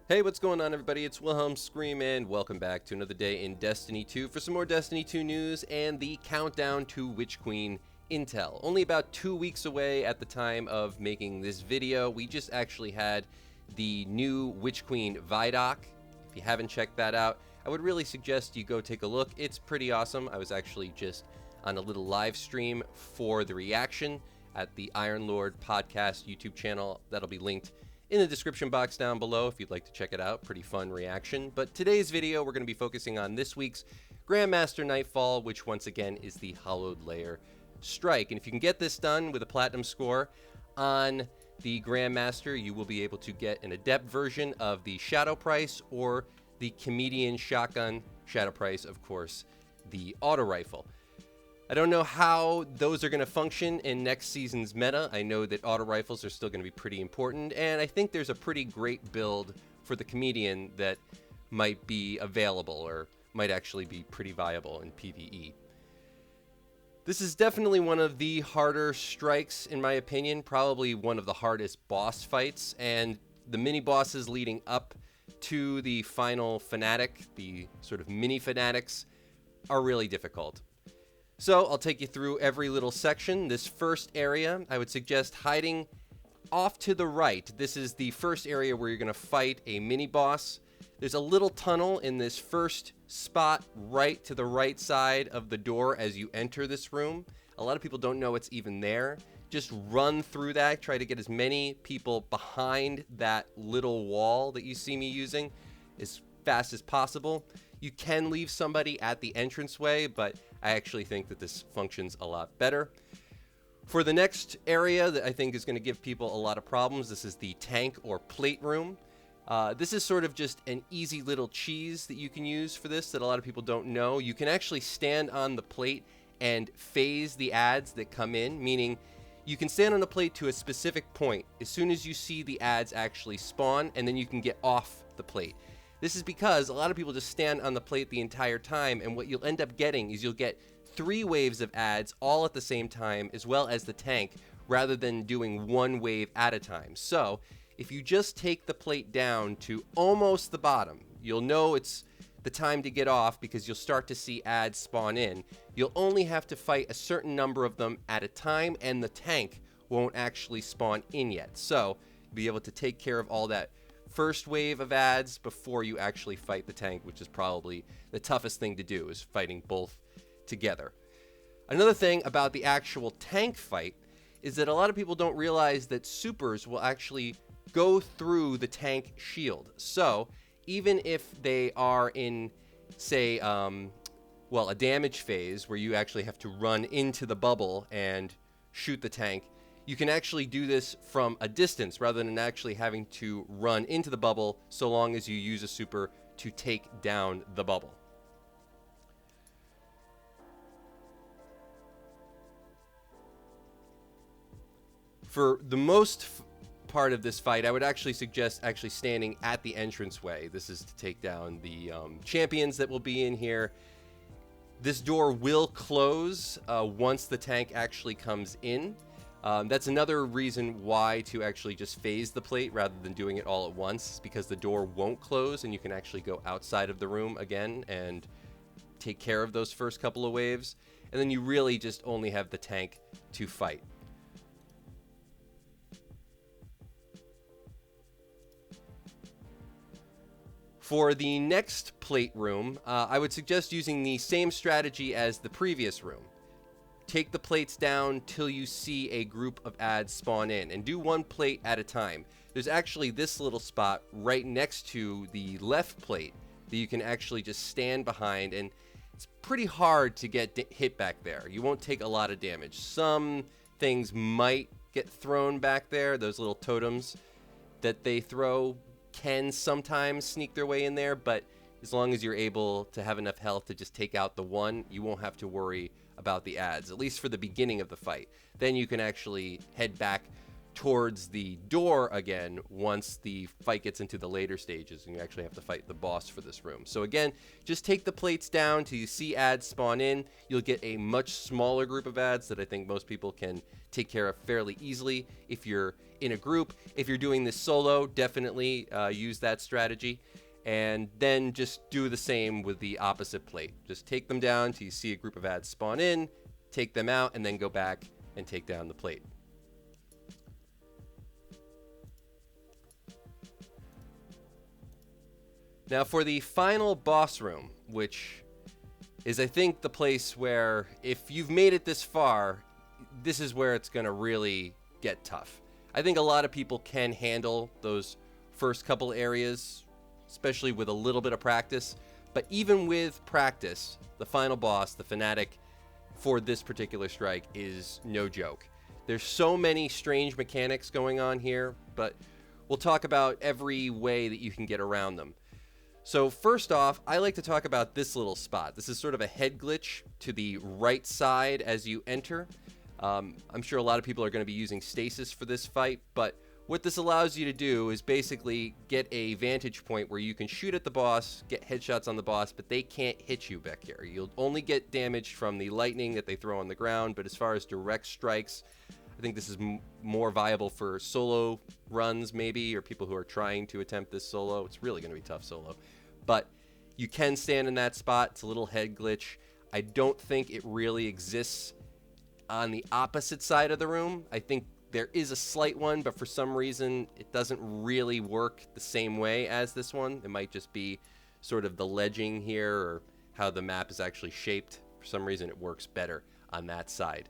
Hey, what's going on, everybody? It's Wilhelm Scream, and welcome back to another day in Destiny 2 for some more Destiny 2 news and the countdown to Witch Queen intel. Only about 2 weeks away at the time of making this video. We just actually had the new Witch Queen Vidoc. If you haven't checked that out, I would really suggest you go take a look. It's pretty awesome. I was actually just on a little live stream for the reaction at the Iron Lord podcast YouTube channel. That'll be linked in the description box down below if you'd like to check it out. Pretty fun reaction. But today's video, we're going to be focusing on this week's Grandmaster Nightfall, which once again is the Hallowed Lair Strike. And if you can get this done with a platinum score on the Grandmaster, you will be able to get an adept version of the Shadow Price or the Comedian Shotgun. Shadow Price, of course, the auto rifle. I don't know how those are going to function in next season's meta. I know that auto rifles are still going to be pretty important, and I think there's a pretty great build for the Comedian that might be available or might actually be pretty viable in PvE. This is definitely one of the harder strikes, in my opinion, probably one of the hardest boss fights, and the mini-bosses leading up to the final Fanatic, the sort of mini-Fanatics, are really difficult. So I'll take you through every little section. This first area, I would suggest hiding off to the right. This is the first area where you're going to fight a mini-boss. There's a little tunnel in this first spot right to the right side of the door as you enter this room. A lot of people don't know it's even there. Just run through that. Try to get as many people behind that little wall that you see me using as fast as possible. You can leave somebody at the entranceway, but I actually think that this functions a lot better. For the next area that I think is going to give people a lot of problems, this is the tank or plate room. This is sort of just an easy little cheese that you can use for this that a lot of people don't know. You can actually stand on the plate and phase the ads that come in, meaning you can stand on the plate to a specific point as soon as you see the ads actually spawn, and then you can get off the plate. This is because a lot of people just stand on the plate the entire time, and what you'll end up getting is you'll get 3 waves of ads all at the same time, as well as the tank, rather than doing 1 wave at a time. So if you just take the plate down to almost the bottom, you'll know it's the time to get off because you'll start to see ads spawn in. You'll only have to fight a certain number of them at a time, and the tank won't actually spawn in yet. So you'll be able to take care of all that first wave of ads before you actually fight the tank, which is probably the toughest thing to do, is fighting both together. Another thing about the actual tank fight is that a lot of people don't realize that supers will actually go through the tank shield. So even if they are in, say, a damage phase where you actually have to run into the bubble and shoot the tank, you can actually do this from a distance rather than actually having to run into the bubble, so long as you use a super to take down the bubble. For the most part of this fight, I would actually suggest actually standing at the entranceway. This is to take down the champions that will be in here. This door will close once the tank actually comes in. That's another reason why to actually just phase the plate rather than doing it all at once, because the door won't close and you can actually go outside of the room again and take care of those first couple of waves. And then you really just only have the tank to fight. For the next plate room, I would suggest using the same strategy as the previous room. Take the plates down till you see a group of ads spawn in, and do 1 plate at a time. There's actually this little spot right next to the left plate that you can actually just stand behind, and it's pretty hard to get hit back there. You won't take a lot of damage. Some things might get thrown back there. Those little totems that they throw can sometimes sneak their way in there, but as long as you're able to have enough health to just take out the one, you won't have to worry about the ads, at least for the beginning of the fight. Then you can actually head back towards the door again once the fight gets into the later stages and you actually have to fight the boss for this room. So again, just take the plates down till you see ads spawn in. You'll get a much smaller group of ads that I think most people can take care of fairly easily if you're in a group. If you're doing this solo, definitely use that strategy. And then just do the same with the opposite plate. Just take them down till you see a group of ads spawn in, take them out, and then go back and take down the plate. Now for the final boss room, which is I think the place where if you've made it this far, this is where it's going to really get tough. I think a lot of people can handle those first couple areas, especially with a little bit of practice. But even with practice, the final boss, the Fanatic, for this particular strike is no joke. There's so many strange mechanics going on here, but we'll talk about every way that you can get around them. So first off, I like to talk about this little spot. This is sort of a head glitch to the right side as you enter. I'm sure a lot of people are going to be using stasis for this fight, but what this allows you to do is basically get a vantage point where you can shoot at the boss, get headshots on the boss, but they can't hit you back here. You'll only get damage from the lightning that they throw on the ground, but as far as direct strikes, I think this is more viable for solo runs maybe, or people who are trying to attempt this solo. It's really going to be tough solo. But you can stand in that spot. It's a little head glitch. I don't think it really exists on the opposite side of the room. I think there is a slight one, but for some reason it doesn't really work the same way as this one. It might just be sort of the ledging here or how the map is actually shaped. For some reason it works better on that side.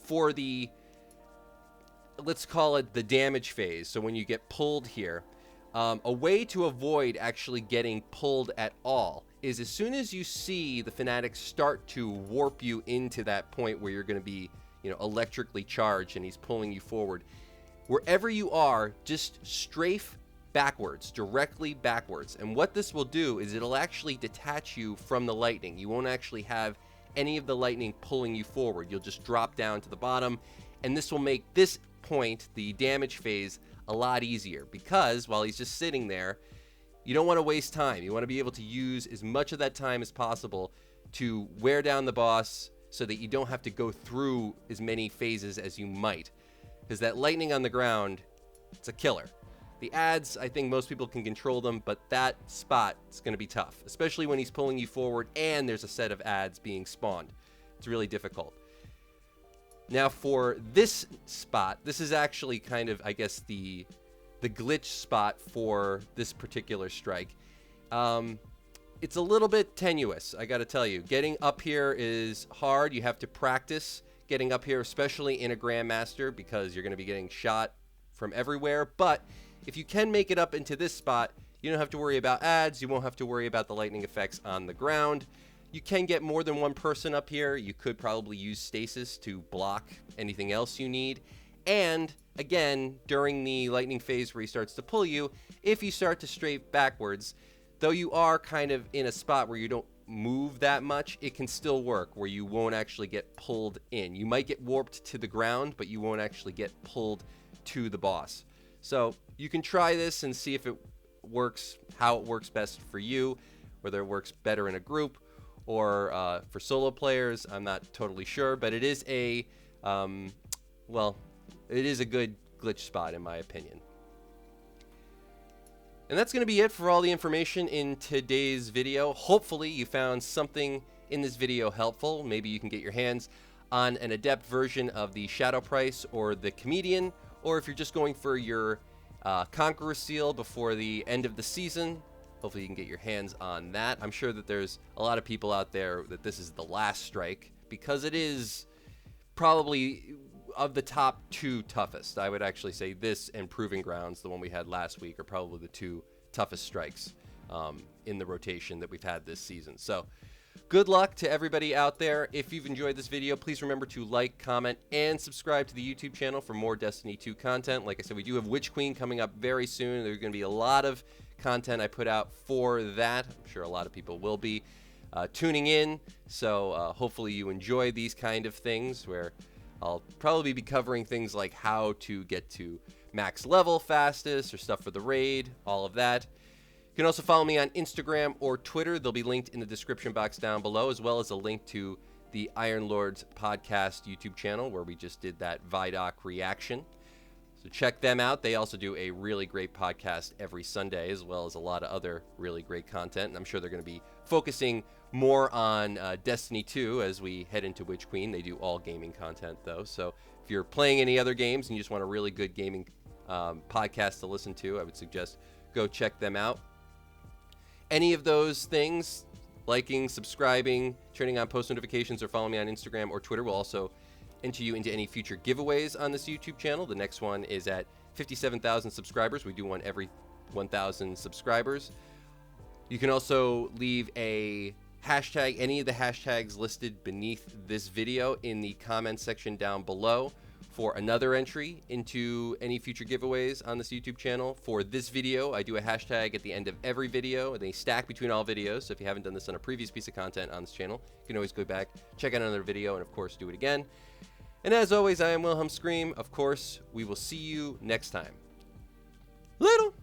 For the, let's call it the damage phase, so when you get pulled here, a way to avoid actually getting pulled at all is as soon as you see the Fanatic start to warp you into that point where you're going to be, you know, electrically charged and he's pulling you forward, wherever you are, just strafe backwards, directly backwards. And what this will do is it'll actually detach you from the lightning. You won't actually have any of the lightning pulling you forward. You'll just drop down to the bottom, and this will make this point, the damage phase, a lot easier, because while he's just sitting there, you don't want to waste time. You want to be able to use as much of that time as possible to wear down the boss so that you don't have to go through as many phases as you might, because that lightning on the ground, it's a killer. The ads, I think most people can control them, but that spot is going to be tough, especially when he's pulling you forward and there's a set of ads being spawned. It's really difficult. Now for this spot, this is actually kind of, I guess, the glitch spot for this particular strike. It's a little bit tenuous, I gotta tell you. Getting up here is hard. You have to practice getting up here, especially in a Grandmaster, because you're gonna be getting shot from everywhere. But if you can make it up into this spot, you don't have to worry about ads. You won't have to worry about the lightning effects on the ground. You can get more than one person up here. You could probably use stasis to block anything else you need. And again, during the lightning phase where he starts to pull you, if you start to strafe backwards, though you are kind of in a spot where you don't move that much, it can still work where you won't actually get pulled in. You might get warped to the ground, but you won't actually get pulled to the boss. So you can try this and see if it works, how it works best for you, whether it works better in a group or for solo players. I'm not totally sure, but it is a, well, it is a good glitch spot in my opinion. And that's going to be it for all the information in today's video. Hopefully you found something in this video helpful. Maybe you can get your hands on an adept version of the Shadow Price or the Comedian, or if you're just going for your Conqueror Seal before the end of the season, hopefully you can get your hands on that. I'm sure that there's a lot of people out there that this is the last strike, because it is probably of the top two toughest. I would actually say this and Proving Grounds, the one we had last week, are probably the two toughest strikes in the rotation that we've had this season. So good luck to everybody out there. If you've enjoyed this video, please remember to like, comment, and subscribe to the YouTube channel for more Destiny 2 content. Like I said, we do have Witch Queen coming up very soon. There's going to be a lot of content I put out for that. I'm sure a lot of people will be tuning in. So hopefully you enjoy these kind of things where I'll probably be covering things like how to get to max level fastest or stuff for the raid, all of that. You can also follow me on Instagram or Twitter. They'll be linked in the description box down below, as well as a link to the Iron Lords podcast YouTube channel where we just did that Vidoc reaction. So check them out. They also do a really great podcast every Sunday, as well as a lot of other really great content. And I'm sure they're going to be focusing more on Destiny 2 as we head into Witch Queen. They do all gaming content, though. So if you're playing any other games and you just want a really good gaming podcast to listen to, I would suggest go check them out. Any of those things, liking, subscribing, turning on post notifications, or following me on Instagram or Twitter will also enter you into any future giveaways on this YouTube channel. The next one is at 57,000 subscribers. We do one every 1,000 subscribers. You can also leave a hashtag, any of the hashtags listed beneath this video in the comments section down below for another entry into any future giveaways on this YouTube channel. For this video, I do a hashtag at the end of every video, and they stack between all videos. So if you haven't done this on a previous piece of content on this channel, you can always go back, check out another video, and of course, do it again. And as always, I am Wilhelm Scream. Of course, we will see you next time. Little